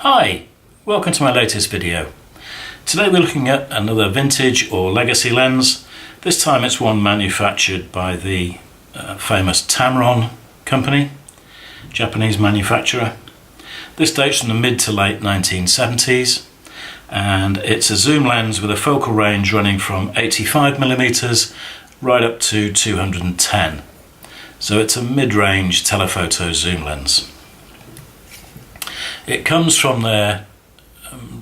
Hi, welcome to my latest video. Today we're looking at another vintage or legacy lens. This time it's one manufactured by the famous Tamron company, Japanese manufacturer. This dates from the mid to late 1970s and it's a zoom lens with a focal range running from 85mm right up to 210. So it's a mid-range telephoto zoom lens. It comes from their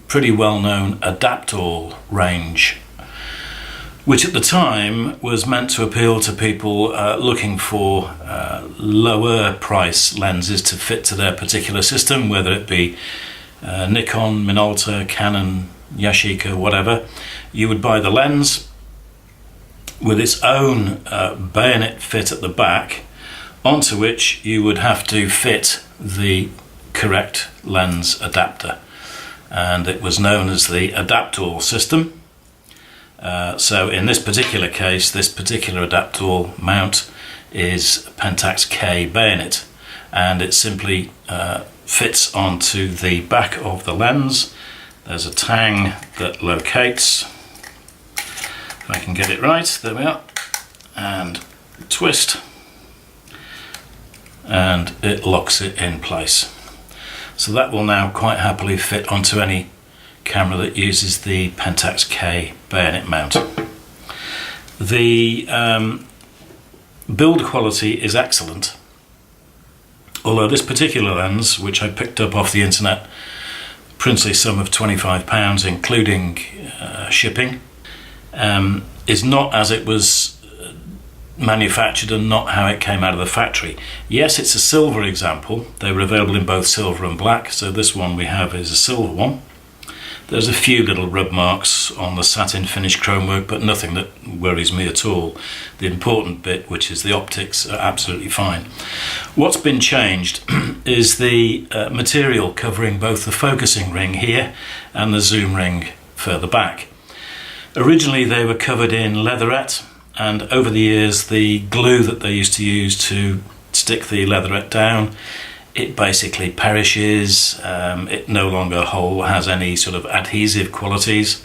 pretty well-known Aperture range, which at the time was meant to appeal to people looking for lower price lenses to fit to their particular system, whether it be Nikon, Minolta, Canon, Yashica, whatever. You would buy the lens with its own bayonet fit at the back, onto which you would have to fit the correct lens adapter, and it was known as the Aperture system. So in this particular case, this particular Aperture mount is Pentax K bayonet, and it simply fits onto the back of the lens. There's a tang that locates, if I can get it right, there we are, and twist, and it locks it in place. So that will now quite happily fit onto any camera that uses the Pentax K bayonet mount. The build quality is excellent, although this particular lens, which I picked up off the internet, princely sum of £25 including shipping, is not as it was manufactured and not how it came out of the factory. Yes, it's a silver example. They were available in both silver and black, so this one we have is a silver one. There's a few little rub marks on the satin finish chrome work, but nothing that worries me at all. The important bit, which is the optics, are absolutely fine. What's been changed is the material covering both the focusing ring here and the zoom ring further back. Originally they were covered in leatherette, and over the years the glue that they used to use to stick the leatherette down, it basically perishes. It no longer has any sort of adhesive qualities.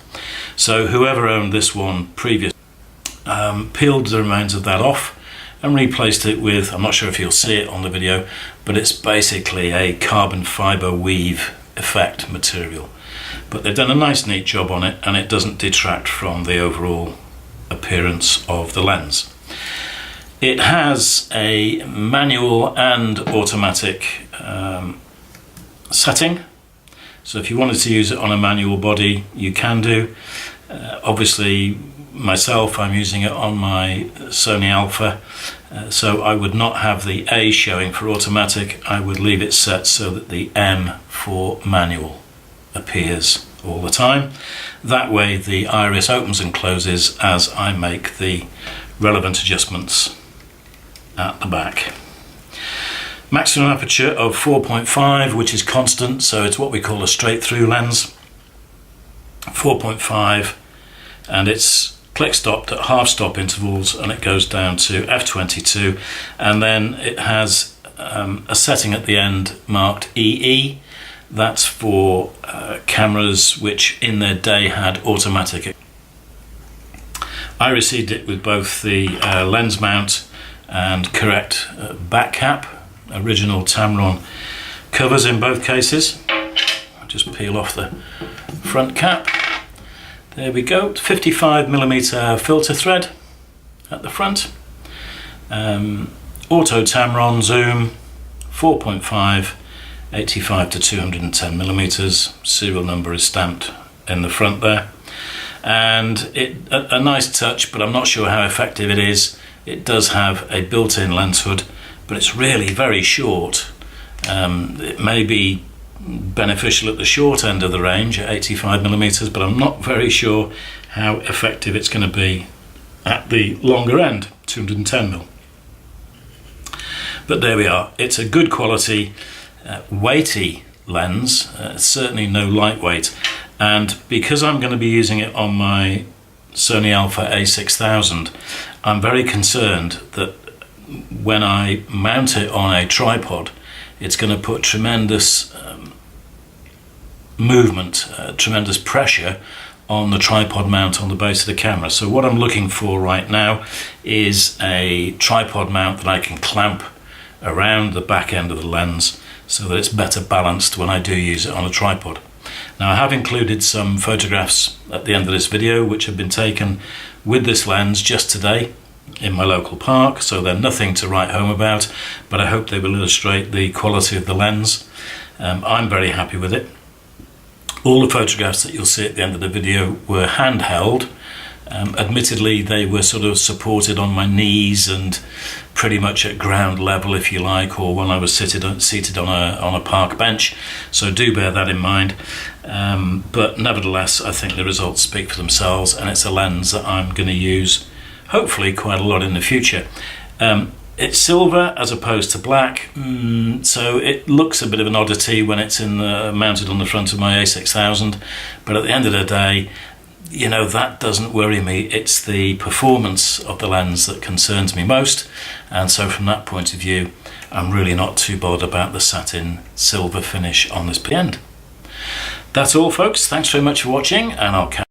So whoever owned this one previously peeled the remains of that off and replaced it with, I'm not sure if you'll see it on the video, but it's basically a carbon fibre weave effect material. But they've done a nice neat job on it, and it doesn't detract from the overall appearance of the lens. It has a manual and automatic setting, so if you wanted to use it on a manual body you can do. Obviously myself, I'm using it on my Sony Alpha, so I would not have the A showing for automatic. I would leave it set so that the M for manual appears all the time. That way the iris opens and closes as I make the relevant adjustments at the back. Maximum aperture of 4.5, which is constant, so it's what we call a straight through lens. 4.5, and it's click stopped at half stop intervals, and it goes down to f22, and then it has a setting at the end marked EE. That's for cameras which in their day had automatic. I received it with both the lens mount and correct back cap, original Tamron covers in both cases. I'll just peel off the front cap. There we go, 55mm filter thread at the front. Auto Tamron zoom, 4.5, 85 to 210mm. Serial number is stamped in the front there. And a nice touch, but I'm not sure how effective it is. It does have a built-in lens hood, but it's really very short. It may be beneficial at the short end of the range at 85mm, but I'm not very sure how effective it's going to be at the longer end, 210mm. But there we are. It's a good quality, weighty lens, certainly no lightweight, and because I'm going to be using it on my Sony Alpha A6000, I'm very concerned that when I mount it on a tripod, it's going to put tremendous movement, tremendous pressure on the tripod mount on the base of the camera. So what I'm looking for right now is a tripod mount that I can clamp around the back end of the lens so that it's better balanced when I do use it on a tripod. Now I have included some photographs at the end of this video which have been taken with this lens just today in my local park, so they're nothing to write home about, but I hope they will illustrate the quality of the lens. I'm very happy with it. All the photographs that you'll see at the end of the video were handheld. Admittedly, they were sort of supported on my knees and pretty much at ground level, if you like, or when I was seated on a park bench. So do bear that in mind. But nevertheless, I think the results speak for themselves, and it's a lens that I'm going to use hopefully quite a lot in the future. It's silver as opposed to black, so it looks a bit of an oddity when it's mounted on the front of my A6000, but at the end of the day, you know, that doesn't worry me. It's the performance of the lens that concerns me most, and so from that point of view, I'm really not too bothered about the satin silver finish on this end. That's all, folks. Thanks very much for watching, and I'll catch